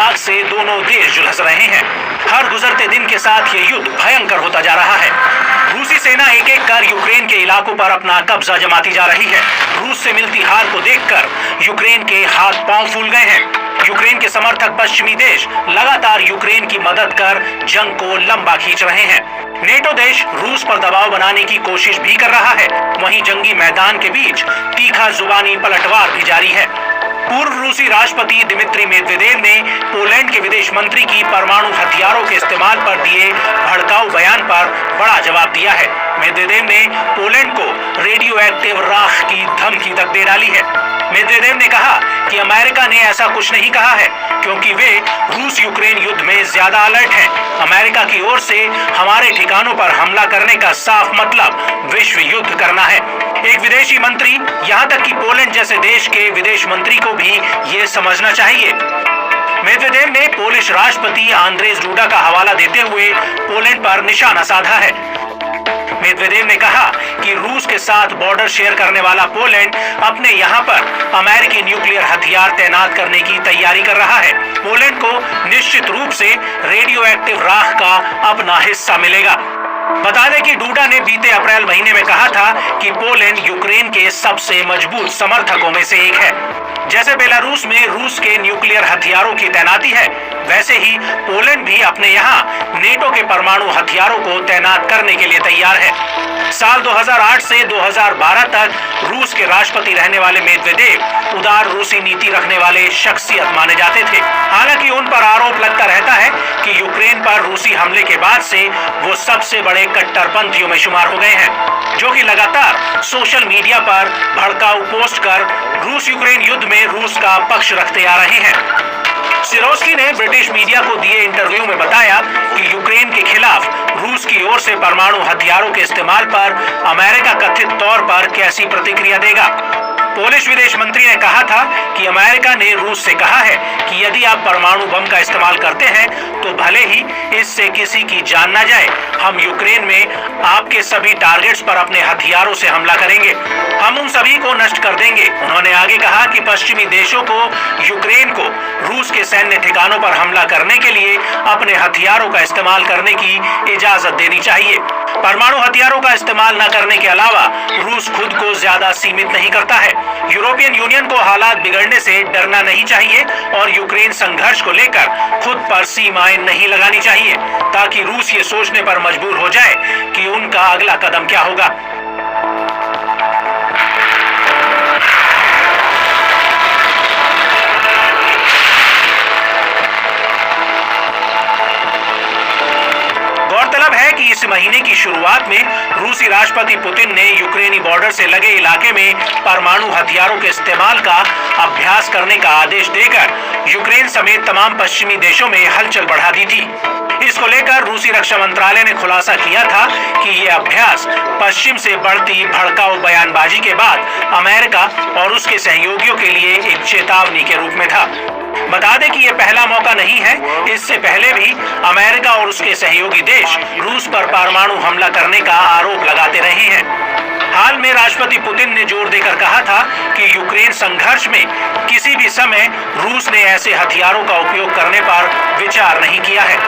आग से दोनों देश झुलस रहे हैं। हर गुजरते दिन के साथ ये युद्ध भयंकर होता जा रहा है। रूसी सेना एक एक कर यूक्रेन के इलाकों पर अपना कब्जा जमाती जा रही है। रूस से मिलती हार को देखकर यूक्रेन के हाथ पांव फूल गए हैं। यूक्रेन के समर्थक पश्चिमी देश लगातार यूक्रेन की मदद कर जंग को लंबा खींच रहे हैं। नेटो देश रूस पर दबाव बनाने की कोशिश भी कर रहा है। वहीं जंगी मैदान के बीच तीखा जुबानी पलटवार भी जारी है। पूर्व रूसी राष्ट्रपति दिमित्री मेदवेदेव ने पोलैंड के विदेश मंत्री की परमाणु हथियारों के इस्तेमाल पर दिए भड़काऊ बयान पर बड़ा जवाब दिया है। मेदवेदेव ने पोलैंड को रेडियो एक्टिव राख की धमकी तक दे डाली है। मेदवेदेव ने कहा कि अमेरिका ने ऐसा कुछ नहीं कहा है, क्योंकि वे रूस यूक्रेन युद्ध में ज्यादा अलर्ट हैं। अमेरिका की ओर से हमारे ठिकानों पर हमला करने का साफ मतलब विश्व युद्ध करना है। एक विदेशी मंत्री, यहाँ तक कि पोलैंड जैसे देश के विदेश मंत्री को भी ये समझना चाहिए। मेदवेदेव ने पोलिश राष्ट्रपति आंद्रेज डूडा का हवाला देते हुए पोलैंड पर निशाना साधा है। मेदवेदेव ने कहा कि रूस के साथ बॉर्डर शेयर करने वाला पोलैंड अपने यहाँ पर अमेरिकी न्यूक्लियर हथियार तैनात करने की तैयारी कर रहा है। पोलैंड को निश्चित रूप से रेडियो एक्टिव राख का अपना हिस्सा मिलेगा। बता दें कि डूडा ने बीते अप्रैल महीने में कहा था कि पोलैंड यूक्रेन के सबसे मजबूत समर्थकों में से एक है। जैसे बेलारूस में रूस के न्यूक्लियर हथियारों की तैनाती है, वैसे ही पोलैंड भी अपने यहाँ नेटो के परमाणु हथियारों को तैनात करने के लिए तैयार है। साल 2008 से 2012 तक रूस के राष्ट्रपति रहने वाले मेदवेदेव उदार रूसी नीति रखने वाले शख्सियत माने जाते थे। हालांकि उन पर आरोप लगता रहता है कि यूक्रेन पर रूसी हमले के बाद से वो सबसे बड़े कट्टरपंथियों में शुमार हो गए हैं, जो कि लगातार सोशल मीडिया पर भड़काऊ पोस्ट कर रूस यूक्रेन युद्ध में रूस का पक्ष रखते आ रहे हैं। सिरोस्की ने ब्रिटिश मीडिया को दिए इंटरव्यू में बताया कि यूक्रेन के खिलाफ रूस की ओर से परमाणु हथियारों के इस्तेमाल पर अमेरिका कथित तौर पर कैसी प्रतिक्रिया देगा। पोलिश विदेश मंत्री ने कहा था कि अमेरिका ने रूस से कहा है कि यदि आप परमाणु बम का इस्तेमाल करते हैं तो भले ही इससे किसी की जान न जाए, हम यूक्रेन में आपके सभी टारगेट्स पर अपने हथियारों से हमला करेंगे, हम उन सभी को नष्ट कर देंगे। उन्होंने आगे कहा कि पश्चिमी देशों को यूक्रेन को रूस के सैन्य ठिकानों पर हमला करने के लिए अपने हथियारों का इस्तेमाल करने की इजाजत देनी चाहिए। परमाणु हथियारों का इस्तेमाल न करने के अलावा रूस खुद को ज्यादा सीमित नहीं करता है। यूरोपियन यूनियन को हालात बिगड़ने से डरना नहीं चाहिए और यूक्रेन संघर्ष को लेकर खुद पर सीमाएं नहीं लगानी चाहिए, ताकि रूस ये सोचने पर मजबूर हो जाए कि उनका अगला कदम क्या होगा। गौरतलब है कि इस महीने की शुरुआत में रूसी राष्ट्रपति पुतिन ने यूक्रेनी बॉर्डर से लगे इलाके में परमाणु हथियारों के इस्तेमाल का अभ्यास करने का आदेश देकर यूक्रेन समेत तमाम पश्चिमी देशों में हलचल बढ़ा दी थी। इसको लेकर रूसी रक्षा मंत्रालय ने खुलासा किया था कि ये अभ्यास पश्चिम से बढ़ती भड़काऊ बयानबाजी के बाद अमेरिका और उसके सहयोगियों के लिए एक चेतावनी के रूप में था। बता दें कि यह पहला मौका नहीं है। इससे पहले भी अमेरिका और उसके सहयोगी देश रूस पर परमाणु हमला करने का आरोप लगाते रहे हैं। हाल में राष्ट्रपति पुतिन ने जोर देकर कहा था कि यूक्रेन संघर्ष में किसी भी समय रूस ने ऐसे हथियारों का उपयोग करने पर विचार नहीं किया है।